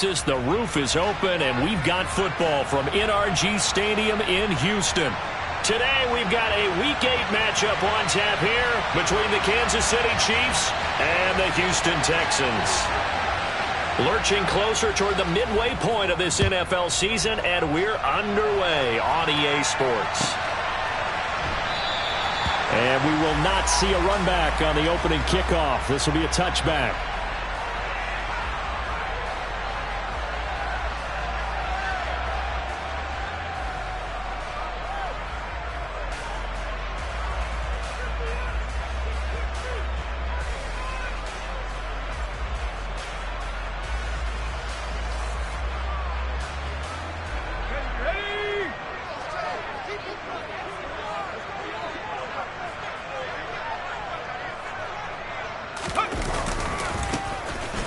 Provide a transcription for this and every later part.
The roof is open, and we've got football from NRG Stadium in Houston. Today, we've got a Week 8 matchup on tap here between the Kansas City Chiefs and the Houston Texans. Lurching closer toward the midway point of this NFL season, and we're underway on EA Sports. And we will not see a run back on the opening kickoff. This will be a touchback.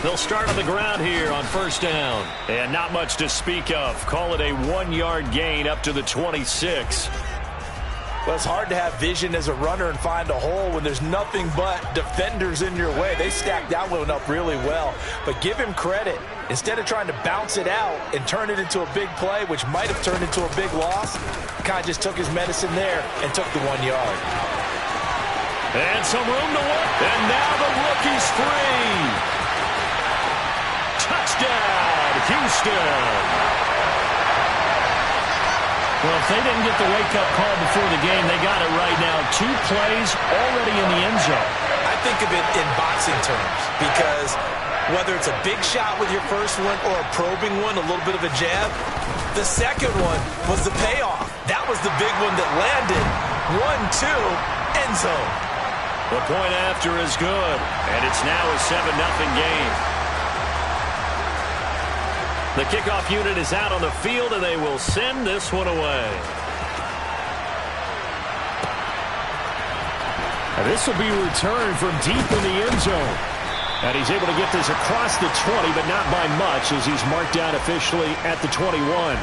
They'll start on the ground here on first down. And not much to speak of. Call it a 1-yard gain up to the 26. Well, it's hard to have vision as a runner and find a hole when there's nothing but defenders in your way. They stacked that one up really well. But give him credit. Instead of trying to bounce it out and turn it into a big play, which might have turned into a big loss, kind of just took his medicine there and took the 1 yard. And some room to work. And now the rookie's free. Touchdown, Houston. Well, if they didn't get the wake-up call before the game, they got it right now. 2 plays already in the end zone. I think of it in boxing terms because whether it's a big shot with your first one or a probing one, a little bit of a jab, the second one was the payoff. That was the big one that landed. 1-2, end zone. The point after is good, and it's now a 7-0 game. The kickoff unit is out on the field, and they will send this one away. And this will be returned from deep in the end zone. And he's able to get this across the 20, but not by much, as he's marked down officially at the 21.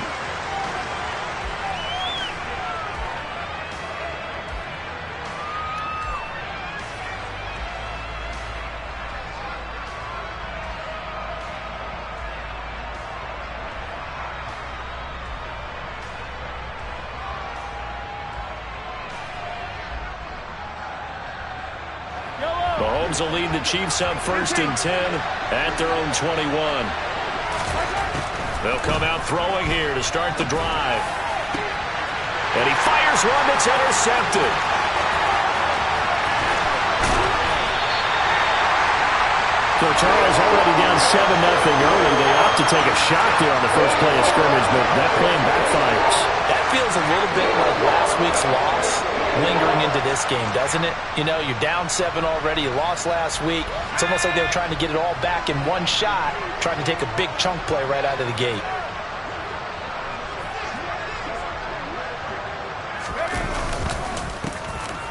Mahomes will lead the Chiefs up 1st and 10 at their own 21. They'll come out throwing here to start the drive. And he fires one that's intercepted. So Charles already down 7-0 early. They opt to take a shot there on the first play of scrimmage, but that plan backfires. That feels a little bit like last week's loss lingering into this game, doesn't it? You know, you're down 7 already. You lost last week. It's almost like they were trying to get it all back in one shot, trying to take a big chunk play right out of the gate.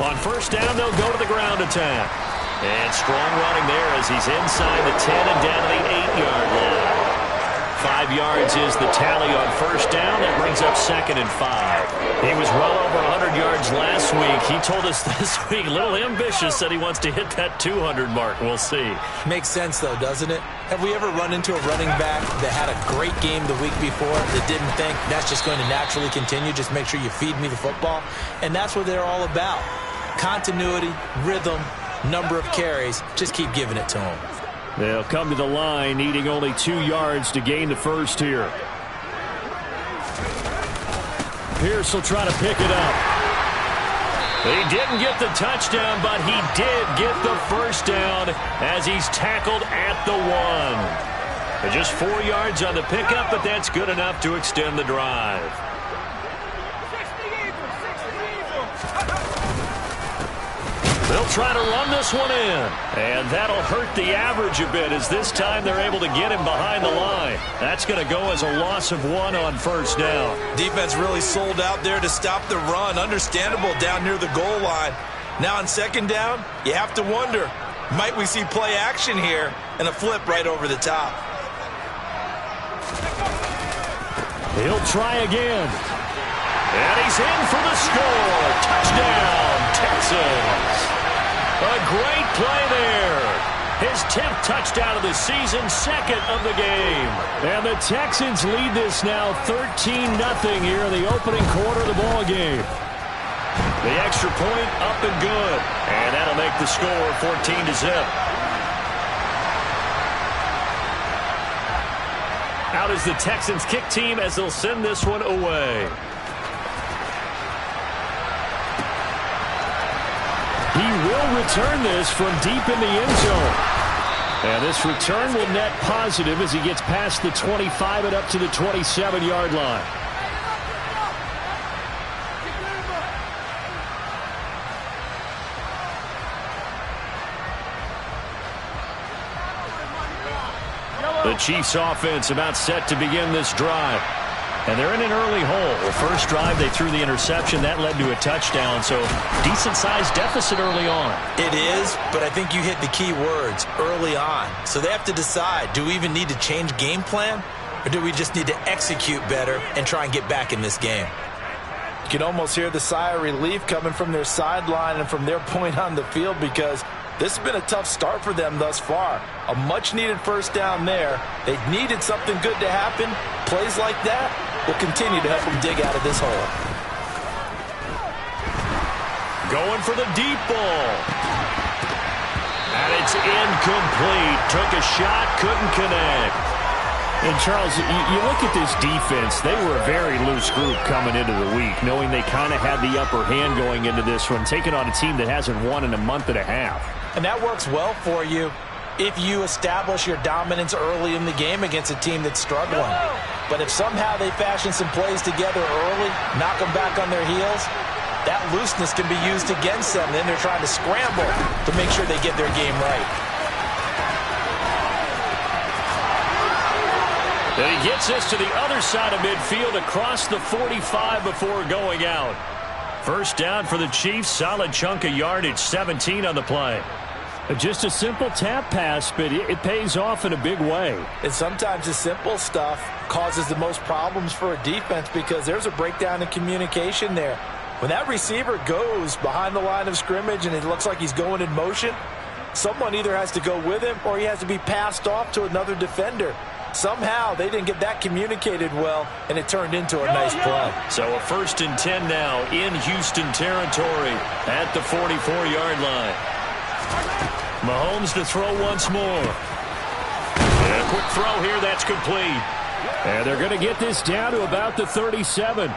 On first down, they'll go to the ground attack. And strong running there as he's inside the 10 and down to the 8-yard line. 5 yards is the tally on first down. That brings up 2nd and 5. He was well over 100 yards last week. He told us this week, a little ambitious, said he wants to hit that 200 mark. We'll see. Makes sense, though, doesn't it? Have we ever run into a running back that had a great game the week before that didn't think that's just going to naturally continue? Just make sure you feed me the football. And that's what they're all about. Continuity, rhythm, number of carries. Just keep giving it to him. They'll come to the line, needing only 2 yards to gain the first here. Pierce will try to pick it up. He didn't get the touchdown, but he did get the first down as he's tackled at the 1. And just 4 yards on the pickup, but that's good enough to extend the drive. They'll try to run this one in. And that'll hurt the average a bit as this time they're able to get him behind the line. That's going to go as a loss of 1 on first down. Defense really sold out there to stop the run. Understandable down near the goal line. Now on 2nd down, you have to wonder, might we see play action here and a flip right over the top? He'll try again. And he's in for the score. Touchdown, Texans. A great play there. His 10th touchdown of the season, second of the game. And the Texans lead this now 13-0 here in the opening quarter of the ball game. The extra point up and good. And that'll make the score 14-0. Out is the Texans kick team as they'll send this one away. He will return this from deep in the end zone. And this return will net positive as he gets past the 25 and up to the 27-yard line. The Chiefs offense about set to begin this drive. And they're in an early hole. The first drive, they threw the interception. That led to a touchdown. So decent-sized deficit early on. It is, but I think you hit the key words, early on. So they have to decide, do we even need to change game plan? Or do we just need to execute better and try and get back in this game? You can almost hear the sigh of relief coming from their sideline and from their point on the field because this has been a tough start for them thus far. A much-needed first down there. They needed something good to happen. Plays like that will continue to help them dig out of this hole. Going for the deep ball. And it's incomplete. Took a shot, couldn't connect. And, Charles, you look at this defense, they were a very loose group coming into the week, knowing they kind of had the upper hand going into this one, taking on a team that hasn't won in a month and a half. And that works well for you if you establish your dominance early in the game against a team that's struggling. But if somehow they fashion some plays together early, knock them back on their heels, that looseness can be used against them. Then they're trying to scramble to make sure they get their game right. Then he gets this to the other side of midfield across the 45 before going out. First down for the Chiefs, solid chunk of yardage, 17 on the play. Just a simple tap pass, but it pays off in a big way. And sometimes the simple stuff causes the most problems for a defense because there's a breakdown in communication there. When that receiver goes behind the line of scrimmage and it looks like he's going in motion, someone either has to go with him or he has to be passed off to another defender. Somehow they didn't get that communicated well, and it turned into a nice play. So a 1st and 10 now in Houston territory at the 44-yard line. Mahomes to throw once more. And a quick throw here, that's complete. And they're going to get this down to about the 37.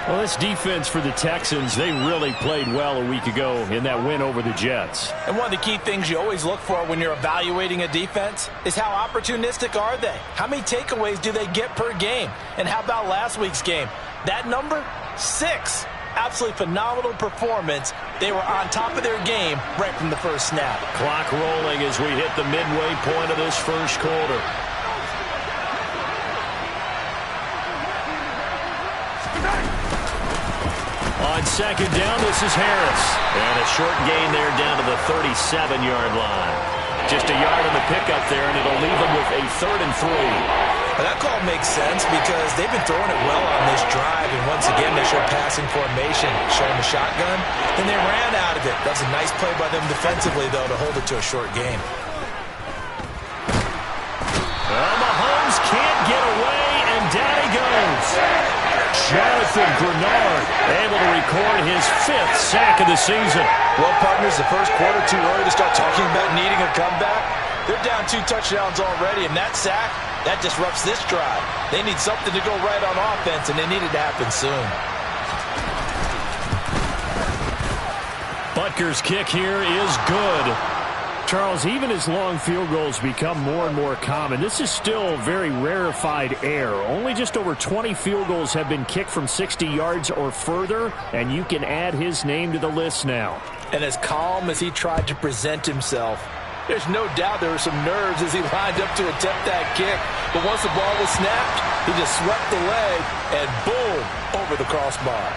Well, this defense for the Texans, they really played well a week ago in that win over the Jets. And one of the key things you always look for when you're evaluating a defense is how opportunistic are they? How many takeaways do they get per game? And how about last week's game? That number? 6. Absolutely phenomenal performance. They were on top of their game right from the first snap. Clock rolling as we hit the midway point of this first quarter. On second down, this is Harris. And a short gain there down to the 37-yard line. Just a yard on the pickup there, and it'll leave them with a 3rd and 3. Well, that call makes sense because they've been throwing it well on this drive, and once again they showed passing formation, showing the shotgun. Then they ran out of it. That's a nice play by them defensively, though, to hold it to a short gain. Well, Mahomes can't get away, and down he goes. Jonathan Grenard able to record his 5th sack of the season. Well, partners, the first quarter too early to start talking about needing a comeback. They're down 2 touchdowns already, and that sack, that disrupts this drive. They need something to go right on offense, and they need it to happen soon. Butker's kick here is good. Charles, even as long field goals become more and more common, this is still very rarefied air. Only just over 20 field goals have been kicked from 60 yards or further, and you can add his name to the list now. And as calm as he tried to present himself, there's no doubt there were some nerves as he lined up to attempt that kick. But once the ball was snapped, he just swept the leg and boom, over the crossbar.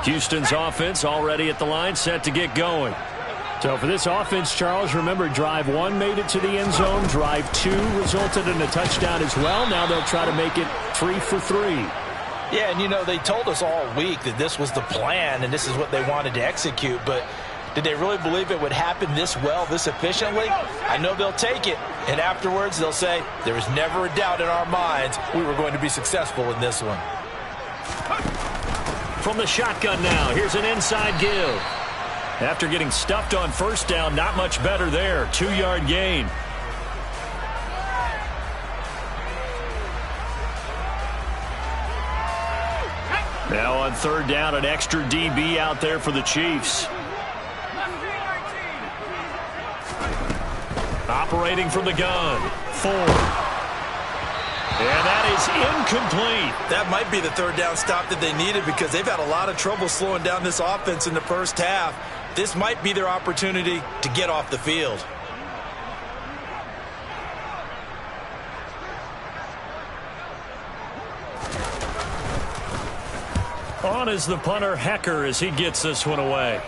Houston's offense already at the line, set to get going. So for this offense, Charles, remember, drive 1 made it to the end zone. Drive 2 resulted in a touchdown as well. Now they'll try to make it 3 for 3. Yeah, and, you know, they told us all week that this was the plan and this is what they wanted to execute. But did they really believe it would happen this well, this efficiently? I know they'll take it. And afterwards, they'll say, there was never a doubt in our minds we were going to be successful in this one. From the shotgun now, here's an inside give. After getting stuffed on first down, not much better there. 2-yard gain. Now on third down, an extra DB out there for the Chiefs. Operating from the gun. 4. And that is incomplete. That might be the third down stop that they needed because they've had a lot of trouble slowing down this offense in the first half. This might be their opportunity to get off the field. On is the punter, Hecker, as he gets this one away.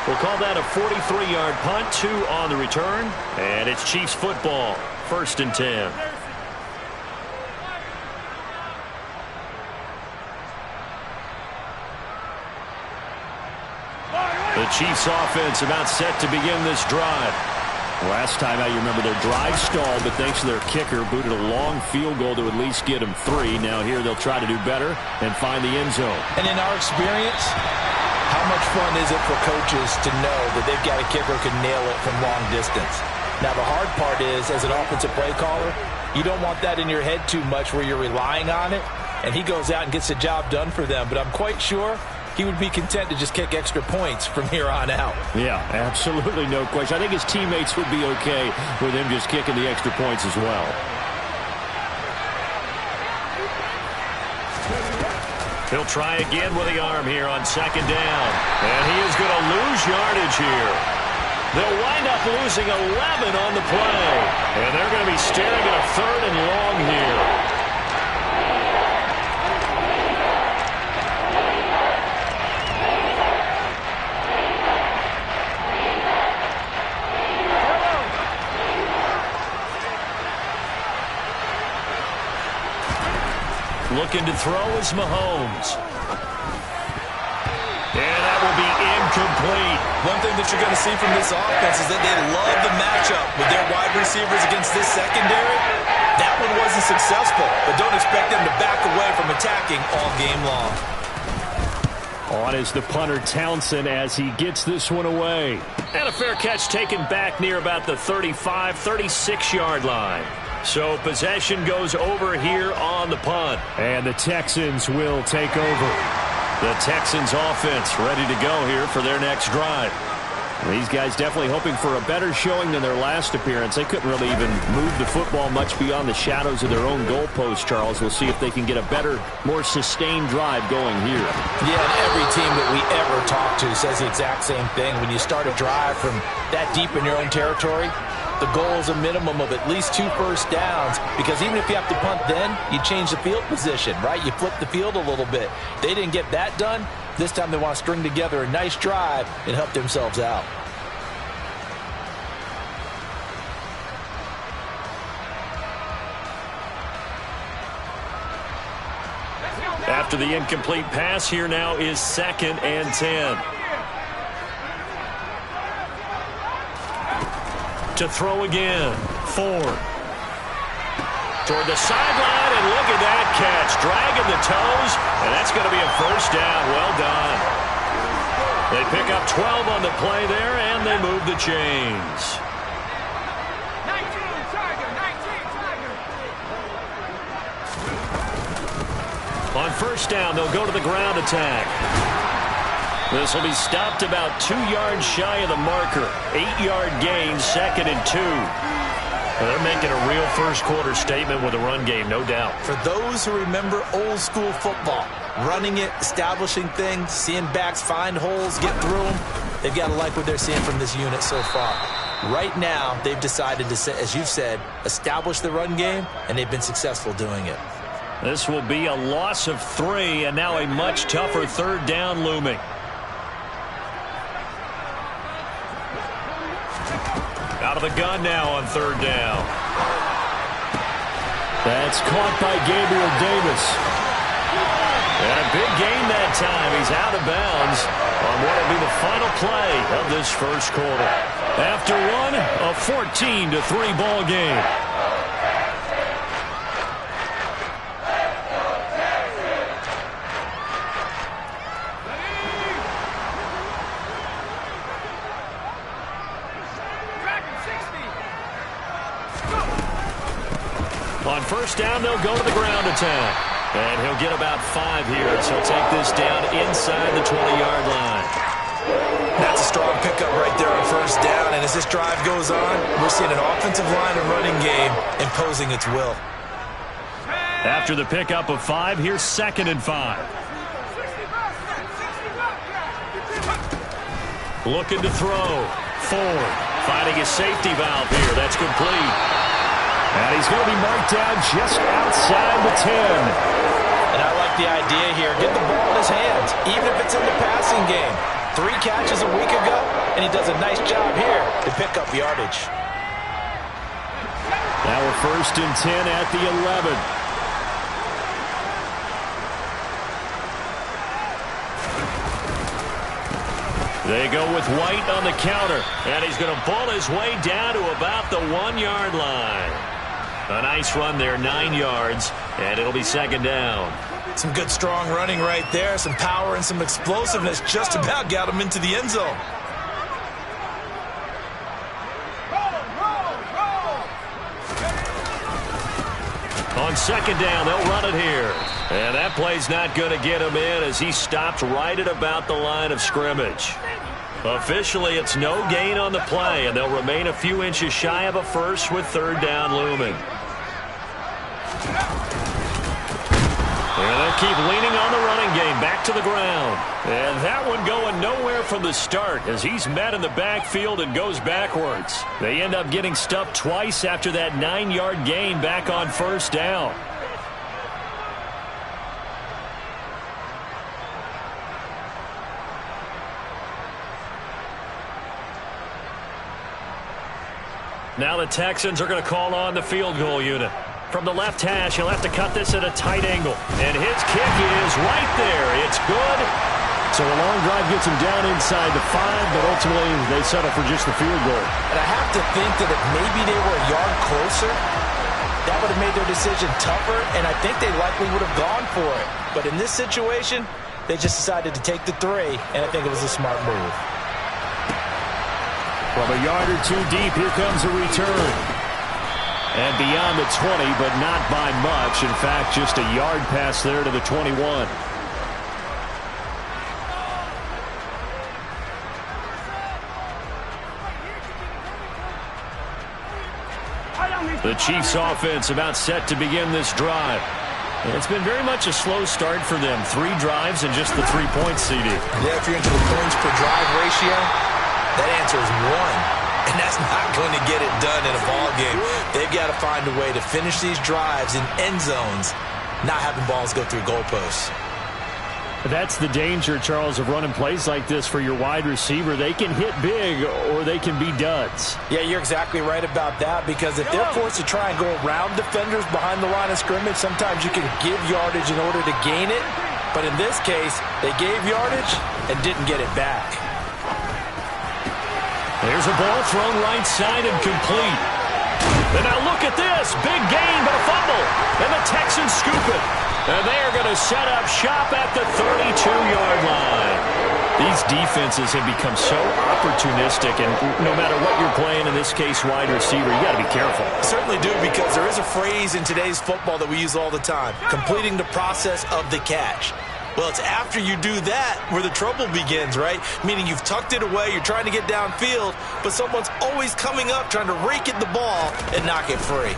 We'll call that a 43-yard punt, 2 on the return. And it's Chiefs football, 1st and 10. The Chiefs offense about set to begin this drive. Last time out, you remember their drive stalled, but thanks to their kicker, booted a long field goal to at least get them 3. Now here they'll try to do better and find the end zone. And in our experience, how much fun is it for coaches to know that they've got a kicker who can nail it from long distance? Now the hard part is, as an offensive play caller, you don't want that in your head too much where you're relying on it, and he goes out and gets the job done for them. But I'm quite sure he would be content to just kick extra points from here on out. Yeah, absolutely no question. I think his teammates would be okay with him just kicking the extra points as well. He'll try again with the arm here on second down. And he is going to lose yardage here. They'll wind up losing 11 on the play. And they're going to be staring at a 3rd and long here. Looking to throw is Mahomes. And that will be incomplete. One thing that you're going to see from this offense is that they love the matchup with their wide receivers against this secondary. That one wasn't successful, but don't expect them to back away from attacking all game long. On is the punter, Townsend, as he gets this one away. And a fair catch taken back near about the 35, 36-yard line. So possession goes over here on the punt. And the Texans will take over. The Texans offense ready to go here for their next drive. These guys definitely hoping for a better showing than their last appearance. They couldn't really even move the football much beyond the shadows of their own goalpost, Charles. We'll see if they can get a better, more sustained drive going here. Yeah, and every team that we ever talk to says the exact same thing. When you start a drive from that deep in your own territory, the goal is a minimum of at least 2 first downs, because even if you have to punt then, you change the field position, right? You flip the field a little bit. They didn't get that done. This time they want to string together a nice drive and help themselves out. After the incomplete pass, here now is 2nd and 10. To throw again, Ford. Toward the sideline, and look at that catch. Dragging the toes, and that's going to be a first down. Well done. They pick up 12 on the play there, and they move the chains. On first down, they'll go to the ground attack. This will be stopped about 2 yards shy of the marker. 8-yard gain, 2nd and 2. They're making a real first-quarter statement with a run game, no doubt. For those who remember old-school football, running it, establishing things, seeing backs find holes, get through them, they've got to like what they're seeing from this unit so far. Right now, they've decided to, as you've said, establish the run game, and they've been successful doing it. This will be a loss of 3, and now a much tougher third down looming. Out of the gun now on third down. That's caught by Gabriel Davis. And a big gain that time. He's out of bounds on what will be the final play of this first quarter. After one, a 14-3 ball game. On first down, they'll go to the ground attack. And he'll get about 5 here, so he'll take this down inside the 20-yard line. That's a strong pickup right there on first down. And as this drive goes on, we're seeing an offensive line and running game imposing its will. After the pickup of 5, here's 2nd and 5. Looking to throw. Ford finding his safety valve here. That's complete. And he's going to be marked down just outside the 10. And I like the idea here. Get the ball in his hands, even if it's in the passing game. 3 catches a week ago, and he does a nice job here to pick up yardage. Now we're 1st and 10 at the 11. They go with White on the counter, and he's going to ball his way down to about the 1-yard line. A nice run there, 9 yards, and it'll be 2nd down. Some good strong running right there, some power and some explosiveness, just about got him into the end zone. On 2nd down, they'll run it here. And that play's not going to get him in as he stopped right at about the line of scrimmage. Officially, it's no gain on the play, and they'll remain a few inches shy of a first with 3rd down looming. And they'll keep leaning on the running game, back to the ground. And that one going nowhere from the start as he's met in the backfield and goes backwards. They end up getting stuffed twice after that 9-yard gain back on 1st down. Now the Texans are going to call on the field goal unit. From the left hash, he'll have to cut this at a tight angle. And his kick is right there. It's good. So a long drive gets him down inside the 5, but ultimately they settle for just the field goal. And I have to think that if maybe they were a yard closer, that would have made their decision tougher, and I think they likely would have gone for it. But in this situation, they just decided to take the 3, and I think it was a smart move. From a yard or 2 deep, here comes a return. And beyond the 20, but not by much. In fact, just a yard pass there to the 21. The Chiefs offense about set to begin this drive. And it's been very much a slow start for them. 3 drives and just the 3 points, CD. Yeah, if you're into the points per drive ratio, that answer is 1. And that's not going to get it done in a ball game. They've got to find a way to finish these drives in end zones, not having balls go through goalposts. That's the danger, Charles, of running plays like this for your wide receiver. They can hit big or they can be duds. Yeah, you're exactly right about that, because if they're forced to try and go around defenders behind the line of scrimmage, sometimes you can give yardage in order to gain it. But in this case, they gave yardage and didn't get it back. There's a ball thrown right side and complete. And now look at this. Big gain, but a fumble. And the Texans scoop it. And they are going to set up shop at the 32-yard line. These defenses have become so opportunistic, and no matter what you're playing, in this case wide receiver, you got to be careful. I certainly do, because there is a phrase in today's football that we use all the time: completing the process of the catch. Well, it's after you do that where the trouble begins, right? Meaning you've tucked it away, you're trying to get downfield, but someone's always coming up trying to rake at the ball and knock it free.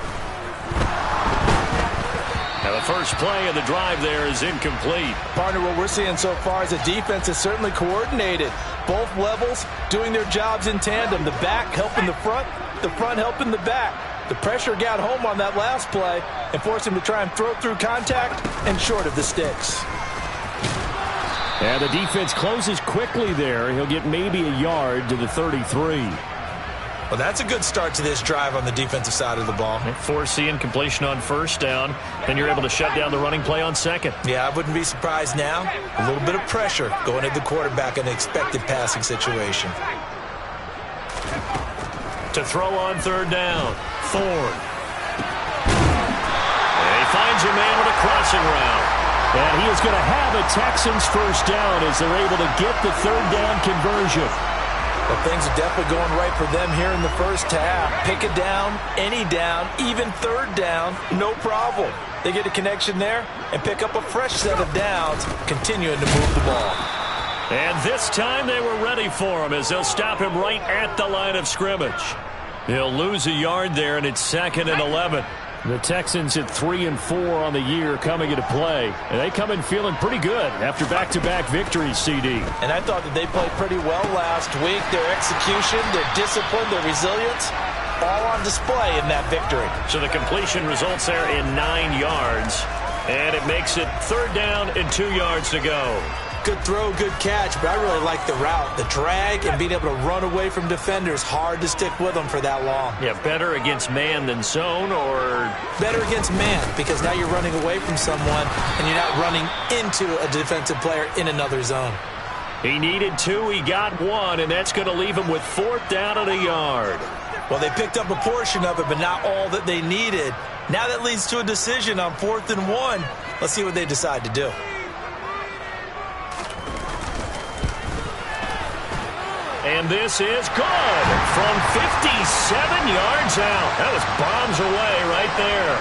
Now the first play of the drive there is incomplete. Partner, what we're seeing so far is a defense is certainly coordinated. Both levels doing their jobs in tandem. The back helping the front helping the back. The pressure got home on that last play and forced him to try and throw through contact and short of the sticks. And the defense closes quickly there. He'll get maybe a yard to the 33. Well, that's a good start to this drive on the defensive side of the ball. Forcing incompletion on first down. Then you're able to shut down the running play on second. Yeah, I wouldn't be surprised now. A little bit of pressure going at the quarterback in an expected passing situation. To throw on third down, Ford. And he finds a man with a crossing route. And he is going to have a Texans first down as they're able to get the third down conversion. Well, things are definitely going right for them here in the first half. Pick a down, any down, even third down, no problem. They get a connection there and pick up a fresh set of downs, continuing to move the ball. And this time they were ready for him as they'll stop him right at the line of scrimmage. He'll lose a yard there, and it's 2nd and 11. The Texans at 3-4 on the year coming into play. And they come in feeling pretty good after back-to-back victories, CD. And I thought that they played pretty well last week. Their execution, their discipline, their resilience, all on display in that victory. So the completion results there in 9 yards. And it makes it third down and 2 yards to go. Good throw, good catch, but I really like the route. The drag and being able to run away from defenders, hard to stick with them for that long. Yeah, better against man than zone, or? Better against man, because now you're running away from someone and you're not running into a defensive player in another zone. He needed 2, he got 1, and that's going to leave him with 4th down and a yard. Well, they picked up a portion of it, but not all that they needed. Now that leads to a decision on 4th and 1. Let's see what they decide to do. And this is good from 57 yards out. That was bombs away right there.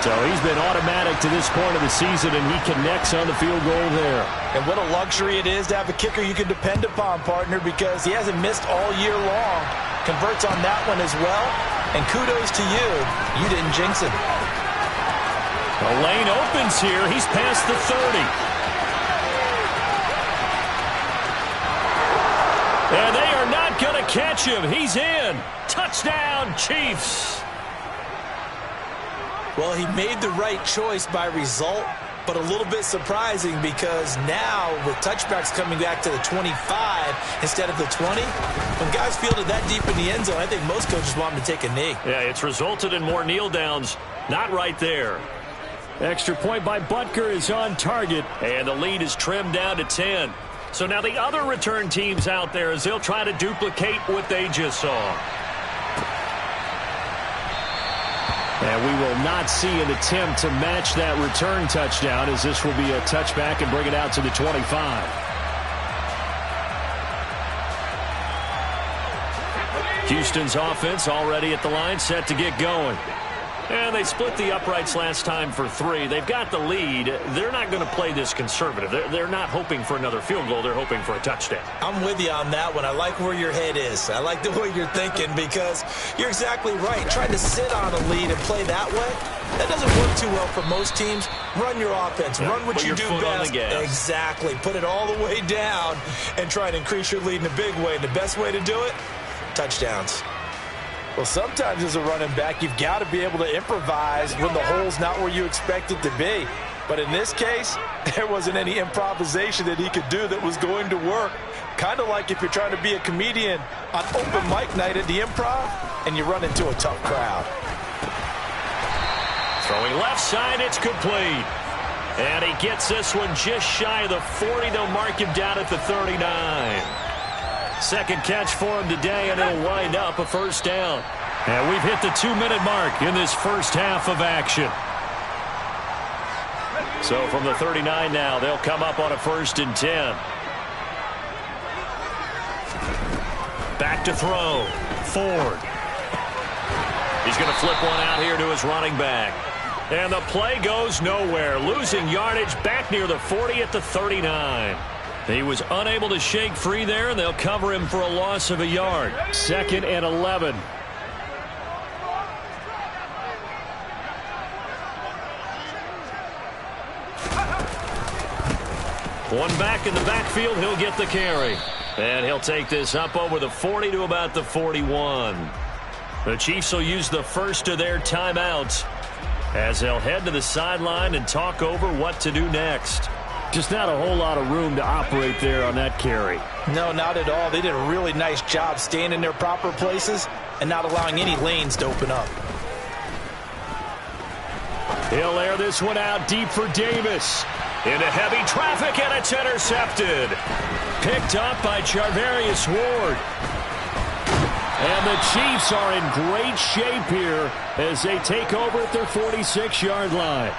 So he's been automatic to this point of the season, and he connects on the field goal there. And what a luxury it is to have a kicker you can depend upon, partner, because he hasn't missed all year long. Converts on that one as well. And kudos to you. You didn't jinx him. The lane opens here. He's past the 30. And they are not going to catch him. He's in. Touchdown, Chiefs. Well, he made the right choice by result, but a little bit surprising because now with touchbacks coming back to the 25 instead of the 20, when guys fielded that deep in the end zone, I think most coaches want him to take a knee. Yeah, it's resulted in more kneel downs. Not right there. Extra point by Butker is on target, and the lead is trimmed down to 10. So now the other return teams out there as they'll try to duplicate what they just saw. And we will not see an attempt to match that return touchdown, as this will be a touchback and bring it out to the 25. Houston's offense already at the line, set to get going. And they split the uprights last time for 3. They've got the lead. They're not going to play this conservative. They're not hoping for another field goal. They're hoping for a touchdown. I'm with you on that one. I like where your head is. I like the way you're thinking because you're exactly right. Trying to sit on a lead and play that way, that doesn't work too well for most teams. Run your offense. Run what you do best. Exactly. Put it all the way down and try and increase your lead in a big way. And the best way to do it, touchdowns. Well, sometimes as a running back, you've got to be able to improvise when the hole's not where you expect it to be. But in this case, there wasn't any improvisation that he could do that was going to work. Kind of like if you're trying to be a comedian on open mic night at the Improv and you run into a tough crowd. Throwing left side, it's complete. And he gets this one just shy of the 40. They'll mark him down at the 39. Second catch for him today, and it'll wind up a first down. And we've hit the 2-minute mark in this first half of action. So from the 39 now, they'll come up on a 1st and 10. Back to throw. Ford. He's going to flip one out here to his running back. And the play goes nowhere. Losing yardage back near the 40 at the 39. He was unable to shake free there, and they'll cover him for a loss of a yard. 2nd and 11. One back in the backfield, he'll get the carry. And he'll take this up over the 40 to about the 41. The Chiefs will use the first of their timeouts as they'll head to the sideline and talk over what to do next. Just not a whole lot of room to operate there on that carry. No, not at all. They did a really nice job staying in their proper places and not allowing any lanes to open up. He'll air this one out deep for Davis. Into heavy traffic, and it's intercepted. Picked up by Charvarius Ward. And the Chiefs are in great shape here as they take over at their 46-yard line.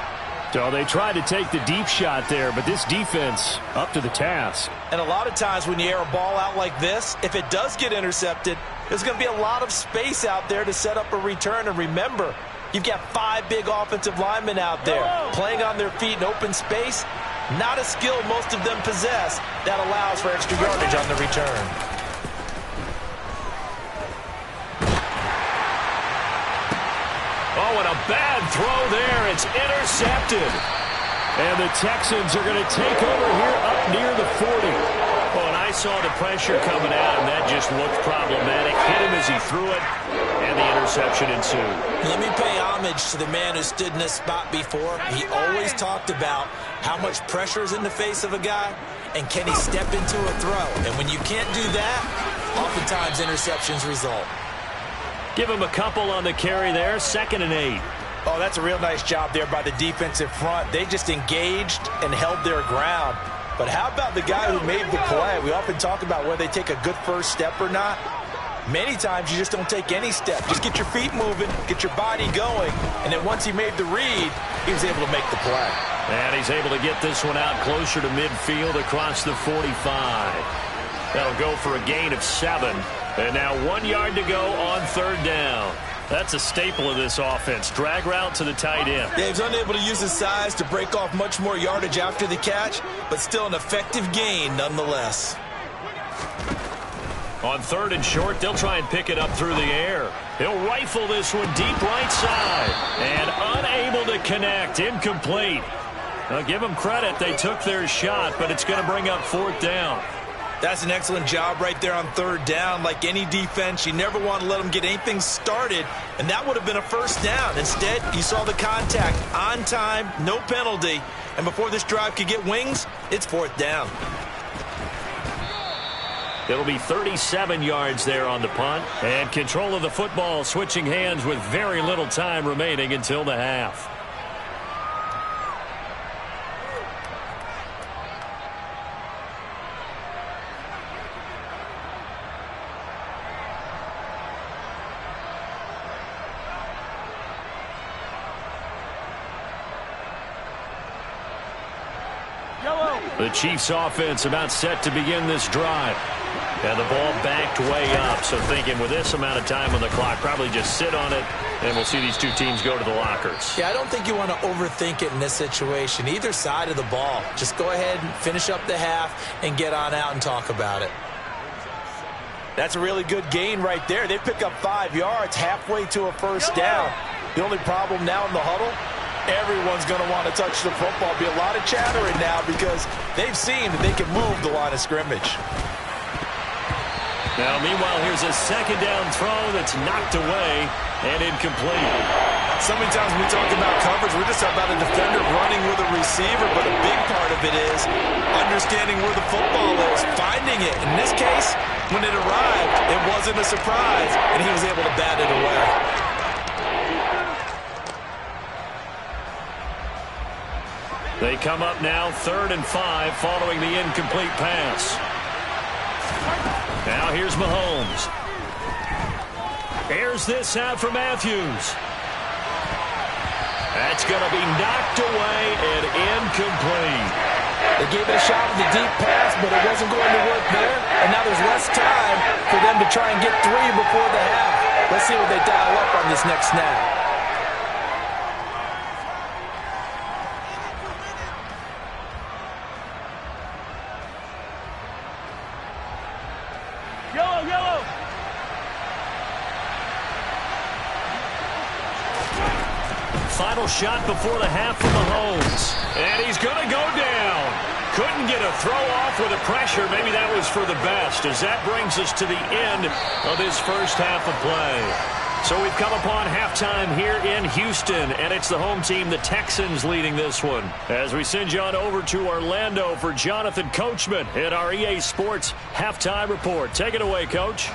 So they tried to take the deep shot there, but this defense up to the task. And a lot of times when you air a ball out like this, if it does get intercepted, there's going to be a lot of space out there to set up a return. And remember, you've got 5 big offensive linemen out there playing on their feet in open space. Not a skill most of them possess that allows for extra yardage on the return. Oh, and a bad throw there. It's intercepted. And the Texans are going to take over here up near the 40. Oh, and I saw the pressure coming out, and that just looked problematic. Hit him as he threw it, and the interception ensued. Let me pay homage to the man who stood in this spot before. He always talked about how much pressure is in the face of a guy, and can he step into a throw. And when you can't do that, oftentimes interceptions result. Give him a couple on the carry there, 2nd and 8. Oh, that's a real nice job there by the defensive front. They just engaged and held their ground. But how about the guy who made the play? We often talk about whether they take a good first step or not. Many times you just don't take any step. Just get your feet moving, get your body going, and then once he made the read, he was able to make the play. And he's able to get this one out closer to midfield across the 45. That'll go for a gain of 7. And now 1 yard to go on 3rd down. That's a staple of this offense. Drag route to the tight end. Yeah, he's unable to use his size to break off much more yardage after the catch, but still an effective gain nonetheless. On 3rd and short, they'll try and pick it up through the air. He'll rifle this one deep right side. And unable to connect. Incomplete. Now, give them credit. They took their shot, but it's going to bring up 4th down. That's an excellent job right there on 3rd down. Like any defense, you never want to let them get anything started, and that would have been a 1st down. Instead, you saw the contact on time, no penalty, and before this drive could get wings, it's 4th down. It'll be 37 yards there on the punt, and control of the football switching hands with very little time remaining until the half. The Chiefs offense about set to begin this drive. And the ball backed way up. So thinking with this amount of time on the clock, probably just sit on it, and we'll see these two teams go to the lockers. Yeah, I don't think you want to overthink it in this situation. Either side of the ball. Just go ahead and finish up the half and get on out and talk about it. That's a really good gain right there. They pick up 5 yards halfway to a 1st down. The only problem now in the huddle, everyone's going to want to touch the football. Be a lot of chattering now because they've seen that they can move the line of scrimmage. Now, meanwhile, here's a 2nd down throw that's knocked away and incomplete. So many times when we talk about coverage, we're just talking about a defender running with a receiver, but a big part of it is understanding where the football is, finding it. In this case, when it arrived, it wasn't a surprise, and he was able to bat it away. They come up now 3rd and 5 following the incomplete pass. Now here's Mahomes. Airs this out for Matthews. That's going to be knocked away and incomplete. They gave it a shot with the deep pass, but it wasn't going to work there. And now there's less time for them to try and get 3 before the half. Let's see what they dial up on this next snap. Final shot before the half for Mahomes. And he's going to go down. Couldn't get a throw off with the pressure. Maybe that was for the best, as that brings us to the end of this first half of play. So we've come upon halftime here in Houston, and it's the home team, the Texans, leading this one. As we send you on over to Orlando for Jonathan Coachman in our EA Sports Halftime Report. Take it away, Coach.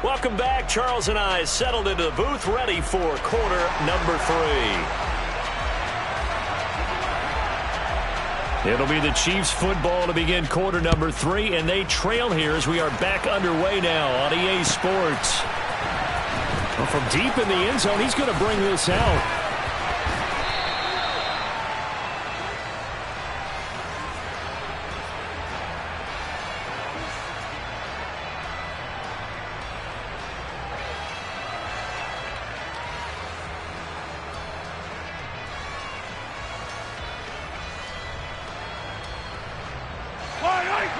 Welcome back. Charles and I settled into the booth, ready for quarter number 3. It'll be the Chiefs football to begin quarter number 3, and they trail here as we are back underway now on EA Sports. Well, from deep in the end zone, he's going to bring this out.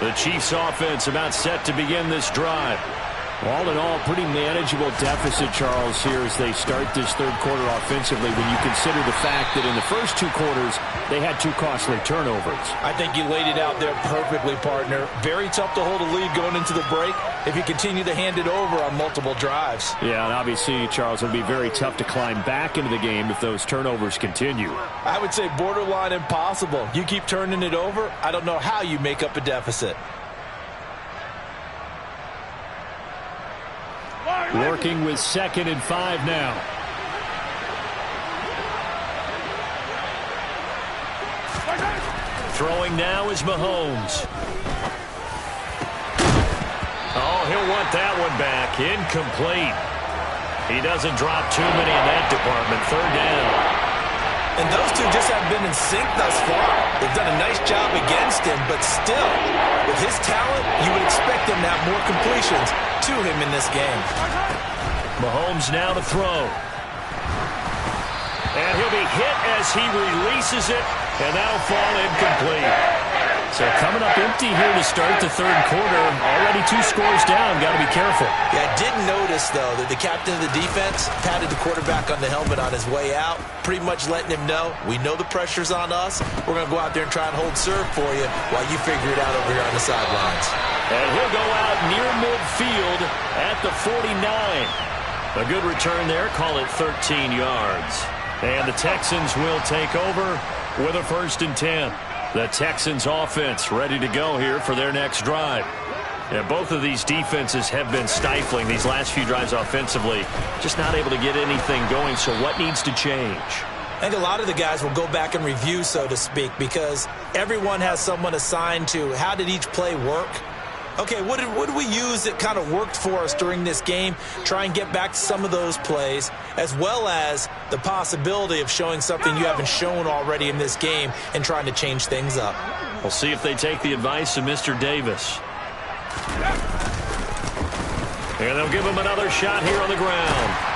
The Chiefs offense about set to begin this drive. All in all, pretty manageable deficit, Charles, here as they start this third quarter offensively when you consider the fact that in the first 2 quarters, they had 2 costly turnovers. I think you laid it out there perfectly, partner. Very tough to hold a lead going into the break if you continue to hand it over on multiple drives. Yeah, and obviously, Charles, it'll be very tough to climb back into the game if those turnovers continue. I would say borderline impossible. You keep turning it over, I don't know how you make up a deficit. Working with 2nd and 5 now. Throwing now is Mahomes. Oh, he'll want that one back. Incomplete. He doesn't drop too many in that department. 3rd down. And those two just have been in sync thus far. They've done a nice job against him, but still, with his talent, you would expect him to have more completions to him in this game. Mahomes now to throw. And he'll be hit as he releases it, and that'll fall incomplete. So coming up empty here to start the third quarter. Already 2 scores down. Got to be careful. Yeah, I did notice, though, that the captain of the defense patted the quarterback on the helmet on his way out, pretty much letting him know, we know the pressure's on us. We're going to go out there and try and hold serve for you while you figure it out over here on the sidelines. And he'll go out near midfield at the 49. A good return there. Call it 13 yards. And the Texans will take over with a 1st and 10. The Texans offense ready to go here for their next drive. And both of these defenses have been stifling these last few drives offensively. Just not able to get anything going. So what needs to change? I think a lot of the guys will go back and review, so to speak, because everyone has someone assigned to how did each play work. Okay, what did we use that kind of worked for us during this game? Try and get back to some of those plays, as well as the possibility of showing something you haven't shown already in this game and trying to change things up. We'll see if they take the advice of Mr. Davis. And they'll give him another shot here on the ground.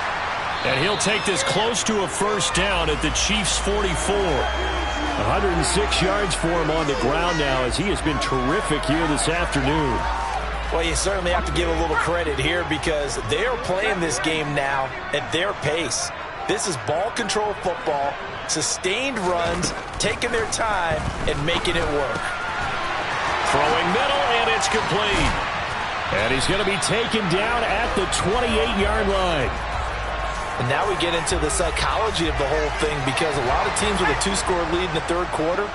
And he'll take this close to a 1st down at the Chiefs' 44. 106 yards for him on the ground now as he has been terrific here this afternoon. Well, you certainly have to give a little credit here because they are playing this game now at their pace. This is ball control football, sustained runs, taking their time and making it work. Throwing middle, and it's complete. And he's going to be taken down at the 28-yard line. And now we get into the psychology of the whole thing because a lot of teams with a 2-score lead in the third quarter,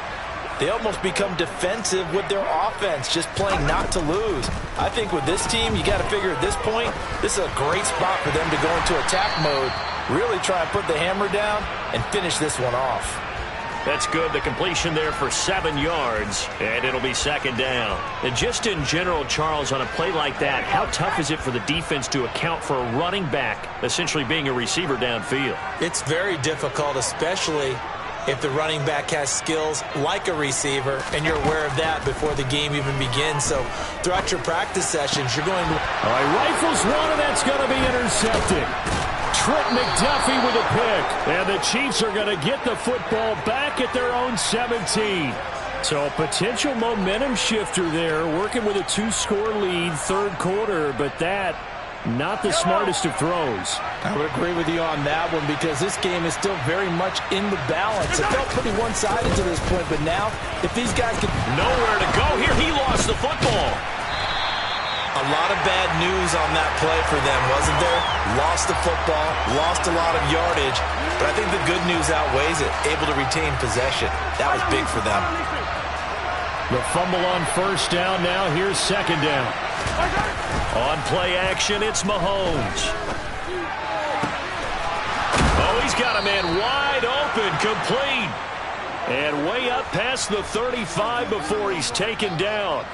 they almost become defensive with their offense, just playing not to lose. I think with this team, you got to figure at this point, this is a great spot for them to go into attack mode, really try and put the hammer down and finish this one off. That's good. The completion there for 7 yards, and it'll be 2nd down. And just in general, Charles, on a play like that, how tough is it for the defense to account for a running back essentially being a receiver downfield? It's very difficult, especially if the running back has skills like a receiver, and you're aware of that before the game even begins. So throughout your practice sessions, you're going to... All right, rifles one, and that's going to be intercepted. Trent McDuffie with a pick. And the Chiefs are going to get the football back at their own 17. So a potential momentum shifter there, working with a 2-score lead, third quarter, but that Not the smartest of throws. I would agree with you on that one because this game is still very much in the balance. It felt pretty one-sided to this point, but now if these guys can... Nowhere to go here. He lost the football. A lot of bad news on that play for them, wasn't there? Lost the football, lost a lot of yardage, but I think the good news outweighs it. Able to retain possession. That was big for them. The fumble on first down. Now here's second down. On play action, it's Mahomes. Oh, he's got a man wide open, complete. And way up past the 35 before he's taken down.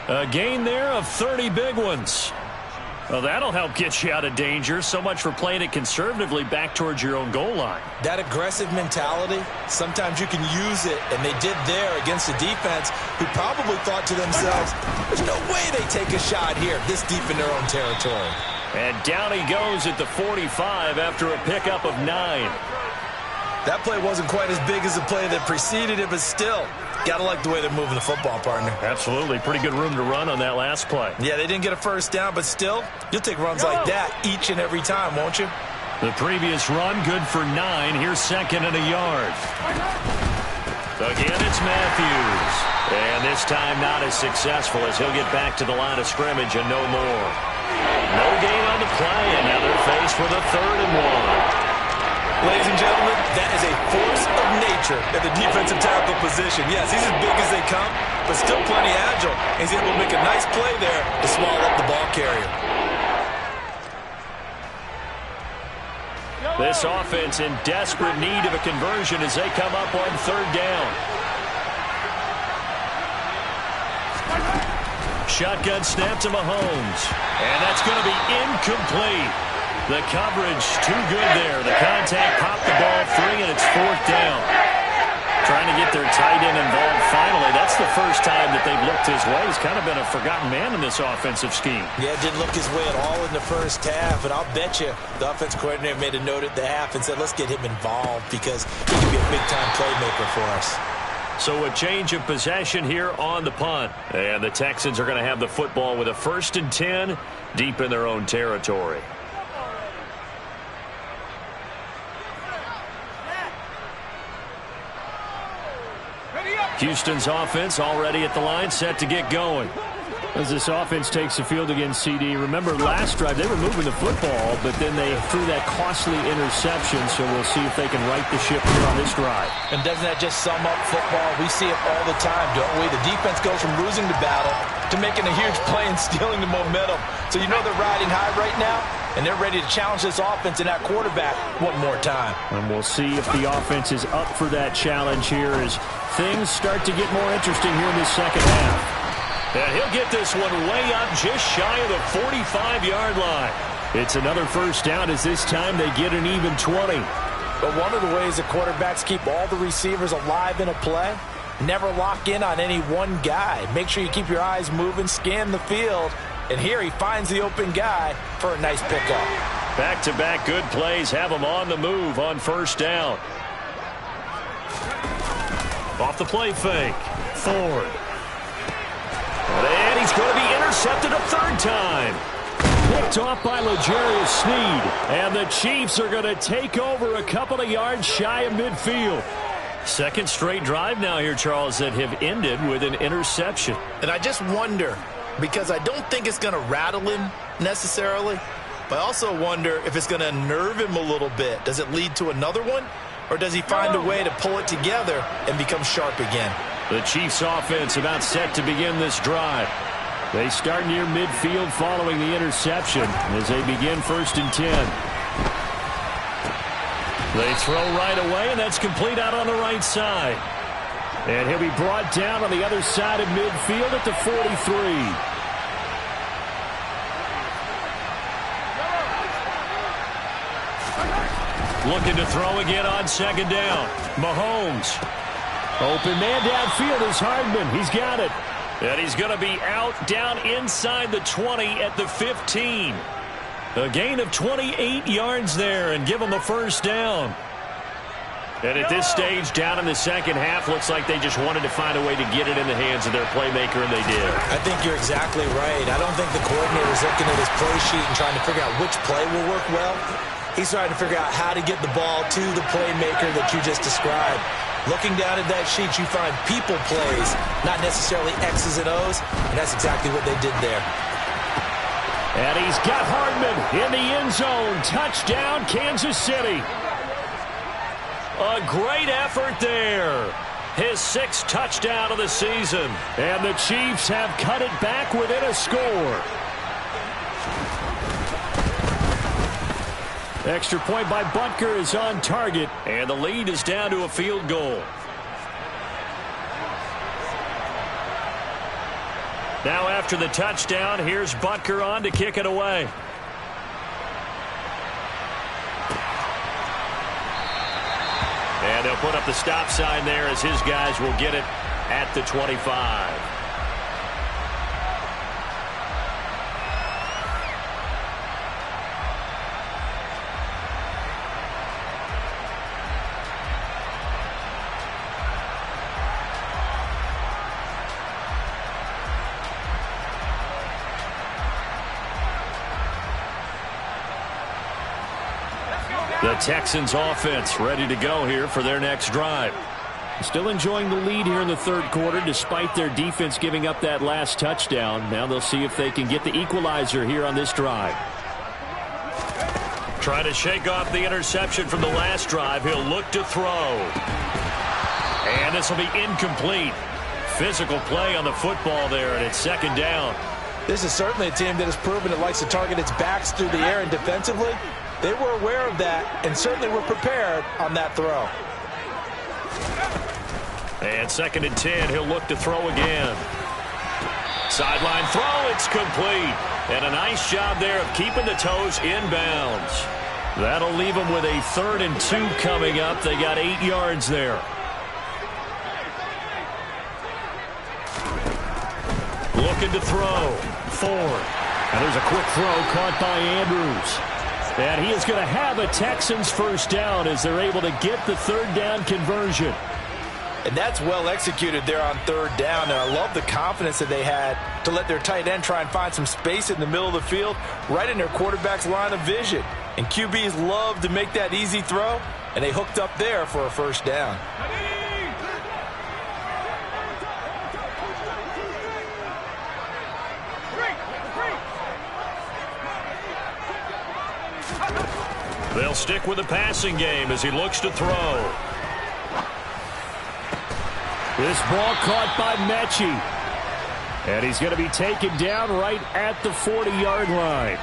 A gain there of 30 big ones. Well, that'll help get you out of danger. So much for playing it conservatively back towards your own goal line. That aggressive mentality, sometimes you can use it, and they did there against a defense who probably thought to themselves, there's no way they take a shot here, this deep in their own territory. And down he goes at the 45 after a pickup of 9. That play wasn't quite as big as the play that preceded it, but still, got to like the way they're moving the football, partner. Absolutely. Pretty good room to run on that last play. Yeah, they didn't get a first down, but still, you'll take runs like that each and every time, won't you? The previous run, good for 9. Here's second and a yard. Again, it's Matthews. And this time not as successful as he'll get back to the line of scrimmage and no more. No gain on the play, and now they're faced with a 3rd and 1. Ladies and gentlemen, that is a force of nature at the defensive tackle position. Yes, he's as big as they come, but still plenty agile. He's able to make a nice play there to swallow up the ball carrier. This offense in desperate need of a conversion as they come up on 3rd down. Shotgun snap to Mahomes. And that's going to be incomplete. The coverage too good there. The contact popped the ball free, and it's 4th down. Trying to get their tight end involved finally. That's the first time that they've looked his way. He's kind of been a forgotten man in this offensive scheme. Yeah, didn't look his way at all in the first half, and I'll bet you the offense coordinator made a note at the half and said, let's get him involved because he can be a big-time playmaker for us. So a change of possession here on the punt. And the Texans are going to have the football with a 1st and 10 deep in their own territory. Houston's offense already at the line, set to get going. As this offense takes the field against CD, remember last drive they were moving the football, but then they threw that costly interception, so we'll see if they can right the ship here on this drive. And doesn't that just sum up football? We see it all the time, don't we? The defense goes from losing the battle to making a huge play and stealing the momentum. So you know they're riding high right now, and they're ready to challenge this offense and that quarterback one more time. And we'll see if the offense is up for that challenge here as things start to get more interesting here in this second half. And he'll get this one way up just shy of the 45-yard line. It's another 1st down as this time they get an even 20. But one of the ways the quarterbacks keep all the receivers alive in a play, never lock in on any one guy. Make sure you keep your eyes moving, scan the field, and here he finds the open guy for a nice pickup. Back-to-back good plays have him on the move on 1st down. Off the play fake. Ford. And he's going to be intercepted a 3rd time. Picked off by L'Jarius Sneed. And the Chiefs are going to take over a couple of yards shy of midfield. Second straight drive now here, Charles, that have ended with an interception. And I just wonder, because I don't think it's going to rattle him necessarily, but I also wonder if it's going to nerve him a little bit. Does it lead to another one? Or does he find a way to pull it together and become sharp again? The Chiefs offense about set to begin this drive. They start near midfield following the interception as they begin 1st and 10. They throw right away, and that's complete out on the right side. And he'll be brought down on the other side of midfield at the 43. Looking to throw again on 2nd down. Mahomes. Open man downfield is Hardman. He's got it. And he's going to be out down inside the 20 at the 15. A gain of 28 yards there and give him a 1st down. And at this stage, down in the second half, looks like they just wanted to find a way to get it in the hands of their playmaker, and they did. I think you're exactly right. I don't think the coordinator's looking at his play sheet and trying to figure out which play will work well. He's trying to figure out how to get the ball to the playmaker that you just described. Looking down at that sheet, you find people plays, not necessarily X's and O's, and that's exactly what they did there. And he's got Hardman in the end zone. Touchdown, Kansas City. A great effort there. His 6th touchdown of the season. And the Chiefs have cut it back within a score. Extra point by Butker is on target. And the lead is down to a field goal. Now after the touchdown, here's Butker on to kick it away. And they'll put up the stop sign there as his guys will get it at the 25. The Texans offense ready to go here for their next drive. Still enjoying the lead here in the third quarter despite their defense giving up that last touchdown. Now they'll see if they can get the equalizer here on this drive. Trying to shake off the interception from the last drive. He'll look to throw. And this will be incomplete. Physical play on the football there, and it's second down. This is certainly a team that has proven it likes to target its backs through the air and defensively. They were aware of that and certainly were prepared on that throw. And 2nd and 10, he'll look to throw again. Sideline throw, it's complete. And a nice job there of keeping the toes inbounds. That'll leave them with a 3rd and 2 coming up. They got 8 yards there. Looking to throw. Ford. And there's a quick throw caught by Andrews. And he is going to have a Texans first down as they're able to get the 3rd down conversion. And that's well executed there on 3rd down. And I love the confidence that they had to let their tight end try and find some space in the middle of the field, right in their quarterback's line of vision. And QBs love to make that easy throw, and they hooked up there for a first down. They'll stick with the passing game as he looks to throw. This ball caught by Mechie. And he's going to be taken down right at the 40-yard line.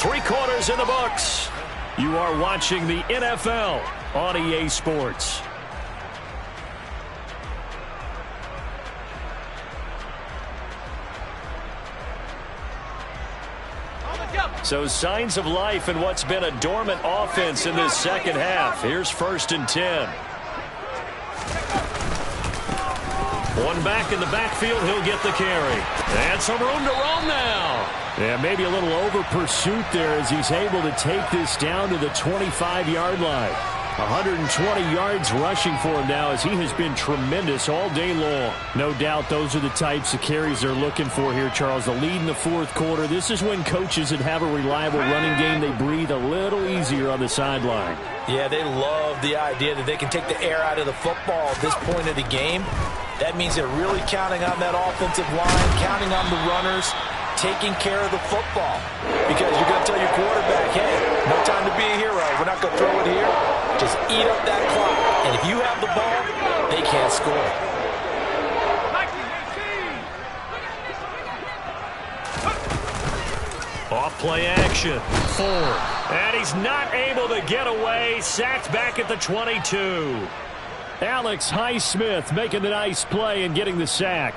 3 quarters in the books. You are watching the NFL on EA Sports. So signs of life in what's been a dormant offense in this second half. Here's 1st and 10. One back in the backfield, he'll get the carry. And some room to roam now. Yeah, maybe a little over pursuit there as he's able to take this down to the 25-yard line. 120 yards rushing for him now as he has been tremendous all day long. No doubt those are the types of carries they're looking for here, Charles. The lead in the 4th quarter. This is when coaches that have a reliable running game, they breathe a little easier on the sideline. Yeah, they love the idea that they can take the air out of the football at this point of the game. That means they're really counting on that offensive line, counting on the runners, taking care of the football. Because you're going to tell your quarterback, hey, no time to be a hero. We're not going to throw it here. Just eat up that clock. And if you have the ball, they can't score. Off play action. Ford. And he's not able to get away. Sacked back at the 22. Alex Highsmith making the nice play and getting the sack.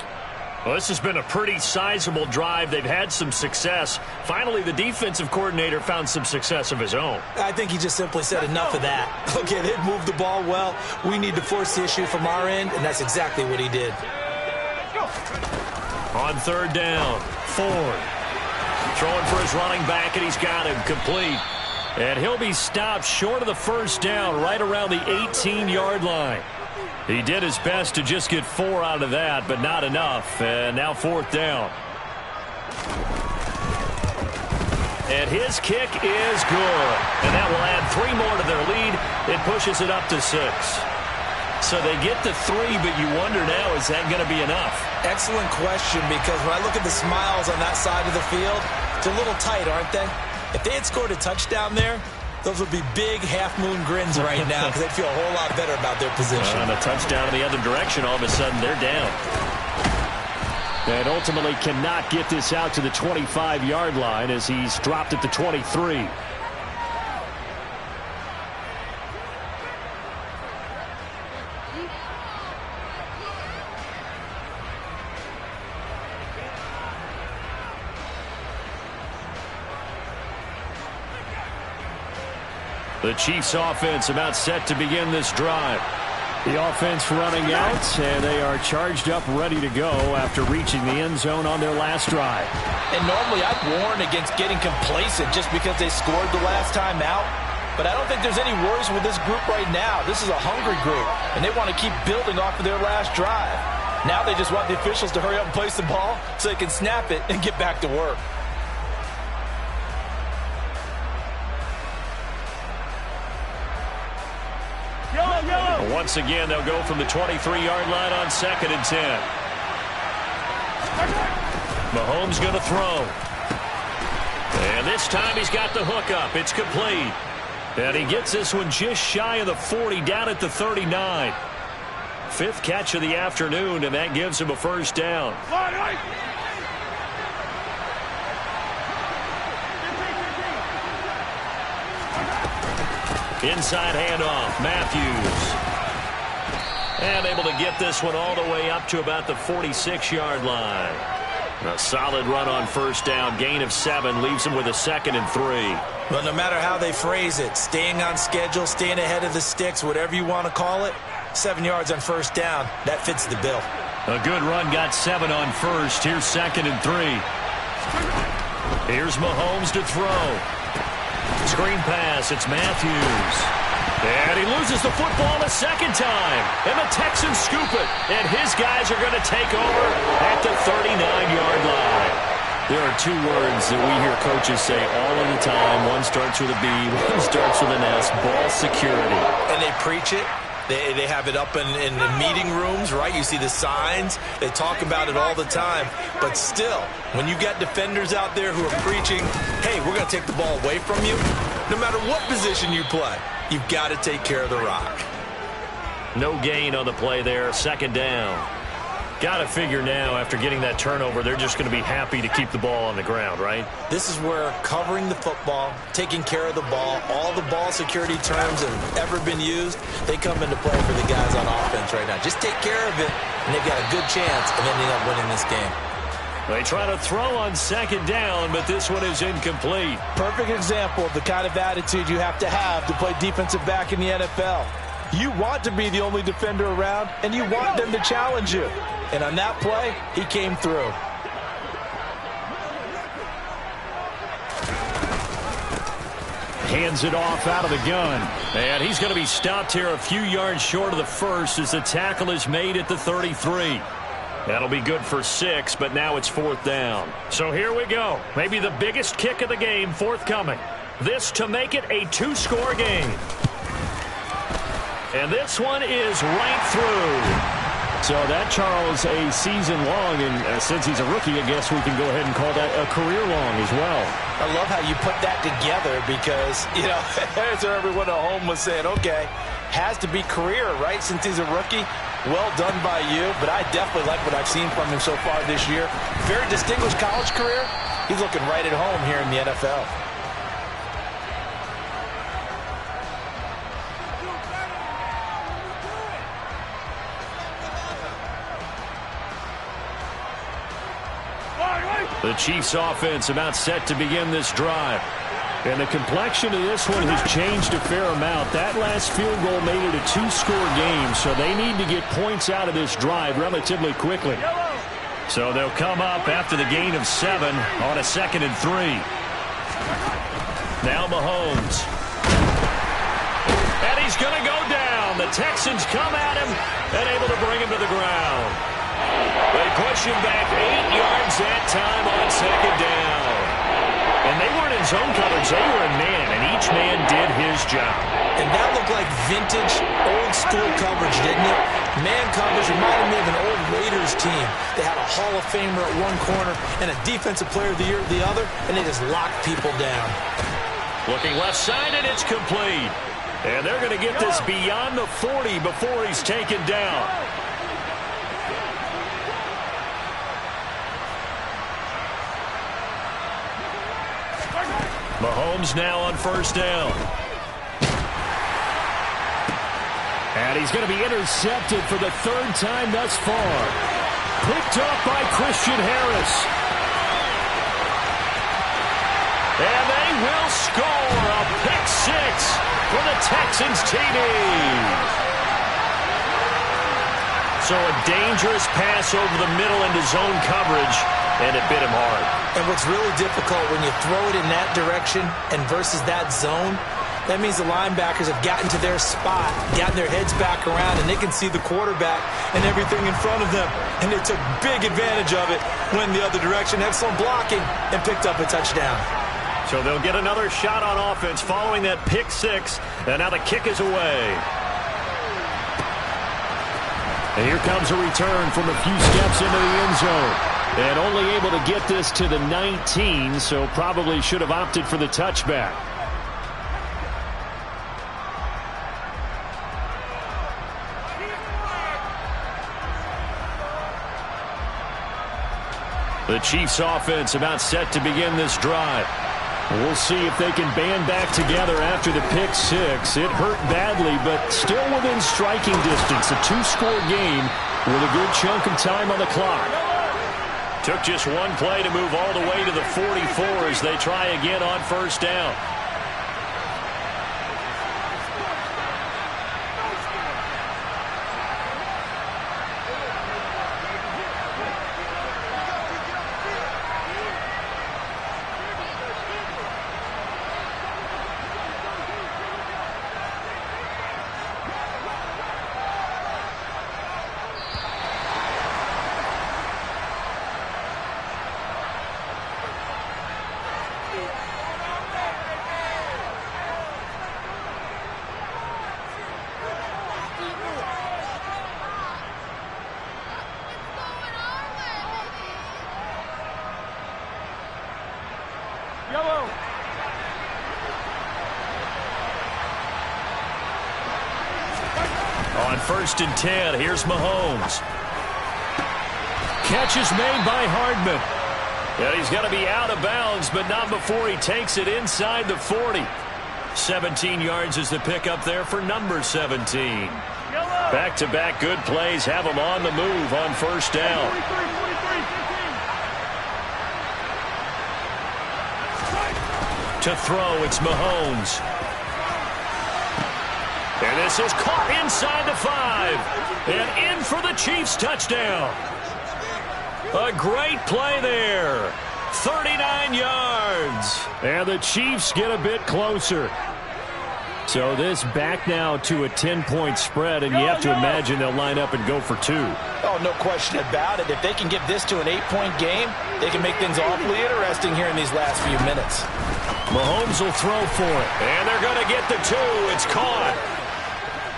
Well, this has been a pretty sizable drive. They've had some success. Finally, the defensive coordinator found some success of his own. I think he just simply said enough of that. Okay, they've moved the ball well. We need to force the issue from our end, and that's exactly what he did. On 3rd down, Ford. Throwing for his running back, and he's got him complete. And he'll be stopped short of the first down right around the 18-yard line. He did his best to just get 4 out of that, but not enough. And now 4th down. And his kick is good. And that will add 3 more to their lead. It pushes it up to 6. So they get to 3, but you wonder now, is that going to be enough? Excellent question, because when I look at the smiles on that side of the field, it's a little tight, aren't they? If they had scored a touchdown there, those would be big half-moon grins right now because they'd feel a whole lot better about their position. And a touchdown in the other direction, all of a sudden they're down. And ultimately cannot get this out to the 25-yard line as he's dropped at the 23. The Chiefs offense about set to begin this drive. The offense running out, and they are charged up, ready to go after reaching the end zone on their last drive. And normally I'd warn against getting complacent just because they scored the last time out. But I don't think there's any worries with this group right now. This is a hungry group, and they want to keep building off of their last drive. Now they just want the officials to hurry up and place the ball so they can snap it and get back to work. Once again, they'll go from the 23-yard line on 2nd and 10. Mahomes going to throw. And this time he's got the hook up. It's complete. And he gets this one just shy of the 40, down at the 39. 5th catch of the afternoon, and that gives him a first down. Inside handoff, Matthews. And able to get this one all the way up to about the 46-yard line. A solid run on first down, gain of 7, leaves him with a 2nd and 3. Well, no matter how they phrase it, staying on schedule, staying ahead of the sticks, whatever you want to call it, 7 yards on first down, that fits the bill. A good run, got 7 on first. Here's 2nd and 3. Here's Mahomes to throw. Screen pass, it's Matthews. And he loses the football a second time. And the Texans scoop it. And his guys are going to take over at the 39-yard line. There are 2 words that we hear coaches say all of the time. One starts with a B, one starts with an S, ball security. And they preach it. They have it up in the meeting rooms, right? You see the signs. They talk about it all the time. But still, when you got defenders out there who are preaching, hey, we're going to take the ball away from you, no matter what position you play, you've got to take care of the rock. No gain on the play there, 2nd down. Got to figure now, after getting that turnover, they're just going to be happy to keep the ball on the ground, right? This is where covering the football, taking care of the ball, all the ball security terms have ever been used, they come into play for the guys on offense right now. Just take care of it, and they've got a good chance of ending up winning this game. They try to throw on 2nd down, but this one is incomplete. Perfect example of the kind of attitude you have to play defensive back in the NFL. You want to be the only defender around, and you want them to challenge you. And on that play, he came through. Hands it off out of the gun. And he's going to be stopped here a few yards short of the first as the tackle is made at the 33. That'll be good for 6, but now it's 4th down. So here we go. Maybe the biggest kick of the game forthcoming. This to make it a 2-score game. And this one is right through. So that, Charles, a season long, and since he's a rookie, I guess we can go ahead and call that a career long as well. I love how you put that together because, you know, as everyone at home was saying, okay, has to be career, right, since he's a rookie. Well done by you, but I definitely like what I've seen from him so far this year. Very distinguished college career. He's looking right at home here in the NFL. The Chiefs offense about set to begin this drive. And the complexion of this one has changed a fair amount. That last field goal made it a 2-score game, so they need to get points out of this drive relatively quickly. So they'll come up after the gain of 7 on a 2nd and 3. Now Mahomes. And he's going to go down. The Texans come at him and able to bring him to the ground. They push him back 8 yards that time on second down. And they weren't in zone coverage. They were in man, and each man did his job. And that looked like vintage, old-school coverage, didn't it? Man coverage reminded me of an old Raiders team. They had a Hall of Famer at one corner and a Defensive Player of the Year at the other, and they just locked people down. Looking left side, and it's complete. And they're going to get this beyond the 40 before he's taken down. Mahomes now on first down. And he's going to be intercepted for the third time thus far. Picked up by Christian Harris. And they will score a pick six for the Texans TD. So a dangerous pass over the middle into zone coverage, and it bit him hard. And what's really difficult when you throw it in that direction and versus that zone, that means the linebackers have gotten to their spot, gotten their heads back around, and they can see the quarterback and everything in front of them. And they took big advantage of it, went the other direction, excellent blocking, and picked up a touchdown. So they'll get another shot on offense following that pick six, and now the kick is away. And here comes a return from a few steps into the end zone. And only able to get this to the 19, so probably should have opted for the touchback. The Chiefs offense about set to begin this drive. We'll see if they can band back together after the pick six. It hurt badly, but still within striking distance. A two-score game with a good chunk of time on the clock. Took just one play to move all the way to the 44 as they try again on first down. On 1st and 10, here's Mahomes. Catch is made by Hardman. And he's got to be out of bounds, but not before he takes it inside the 40. 17 yards is the pickup there for number 17. Back-to-back good plays have him on the move on first down. To throw, it's Mahomes. And this is caught inside the 5. And in for the Chiefs touchdown. A great play there. 39 yards. And the Chiefs get a bit closer. So this back now to a 10-point spread, and you have to imagine they'll line up and go for 2. Oh, no question about it. If they can get this to an 8-point game, they can make things awfully interesting here in these last few minutes. Mahomes will throw for it. And they're going to get the 2. It's caught.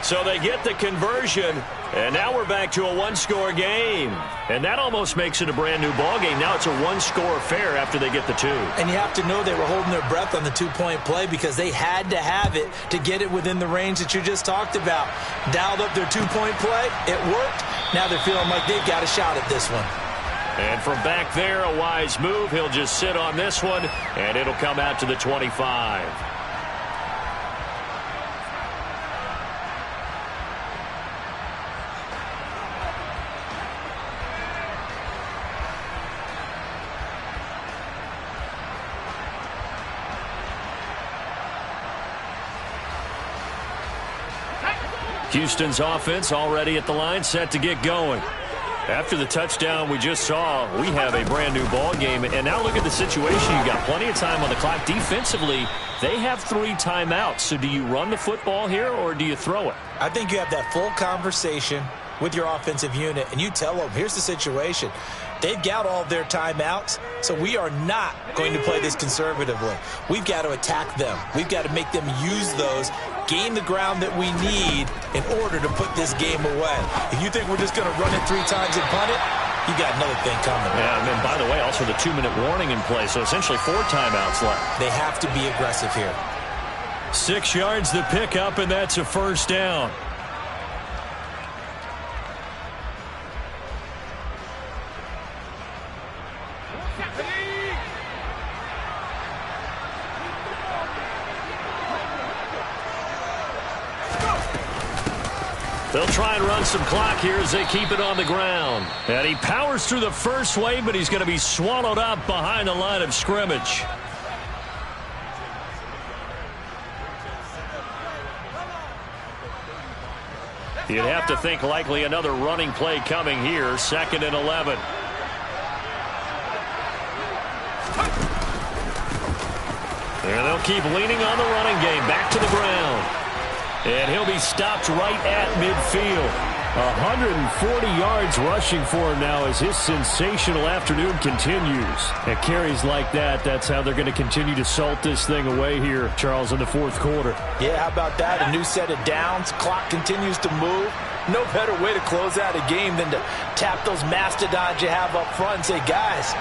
So they get the conversion, and now we're back to a one-score game. And that almost makes it a brand-new ball game. Now it's a one-score affair after they get the 2. And you have to know they were holding their breath on the 2-point play because they had to have it to get it within the range that you just talked about. Dialed up their 2-point play. It worked. Now they're feeling like they've got a shot at this one. And from back there, a wise move. He'll just sit on this one, and it'll come out to the 25. Houston's offense already at the line, set to get going. After the touchdown we just saw, we have a brand new ball game. And now look at the situation. You got plenty of time on the clock. Defensively, they have 3 timeouts. So do you run the football here or do you throw it? I think you have that full conversation with your offensive unit, and you tell them, here's the situation. They've got all their timeouts, so we are not going to play this conservatively. We've got to attack them. We've got to make them use those, gain the ground that we need in order to put this game away. If you think we're just going to run it 3 times and punt it, you got another thing coming. Yeah, and by the way, also the 2-minute warning in play, so essentially 4 timeouts left. They have to be aggressive here. 6 yards the pickup, and that's a first down. They'll try and run some clock here as they keep it on the ground. And he powers through the first wave, but he's going to be swallowed up behind the line of scrimmage. You'd have to think likely another running play coming here. 2nd and 11. And they'll keep leaning on the running game. Back to the ground. And he'll be stopped right at midfield. 140 yards rushing for him now as his sensational afternoon continues. At carries like that, that's how they're going to continue to salt this thing away here, Charles, in the 4th quarter. Yeah, how about that? A new set of downs. Clock continues to move. No better way to close out a game than to tap those mastodons you have up front and say, guys,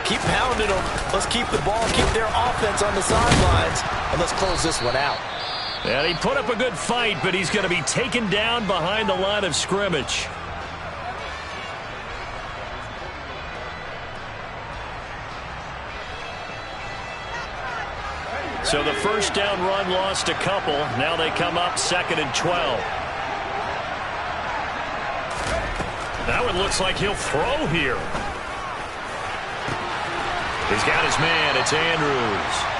keep pounding them. Let's keep the ball, keep their offense on the sidelines, and let's close this one out. And he put up a good fight, but he's going to be taken down behind the line of scrimmage. So the first down run lost a couple. Now they come up 2nd and 12. That one looks like he'll throw here. He's got his man. It's Andrews.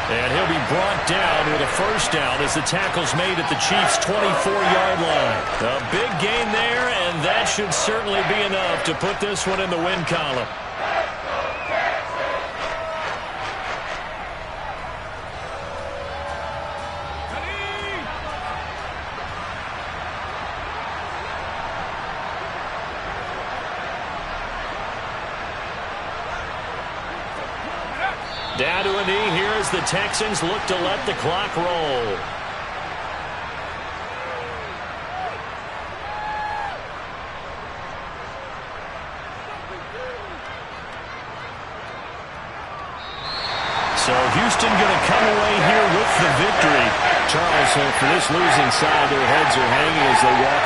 And he'll be brought down with a first down as the tackle's made at the Chiefs' 24-yard line. A big gain there, and that should certainly be enough to put this one in the win column. Down to a knee here as the Texans look to let the clock roll. So Houston going to come away here with the victory. Charles, for this losing side, their heads are hanging as they walk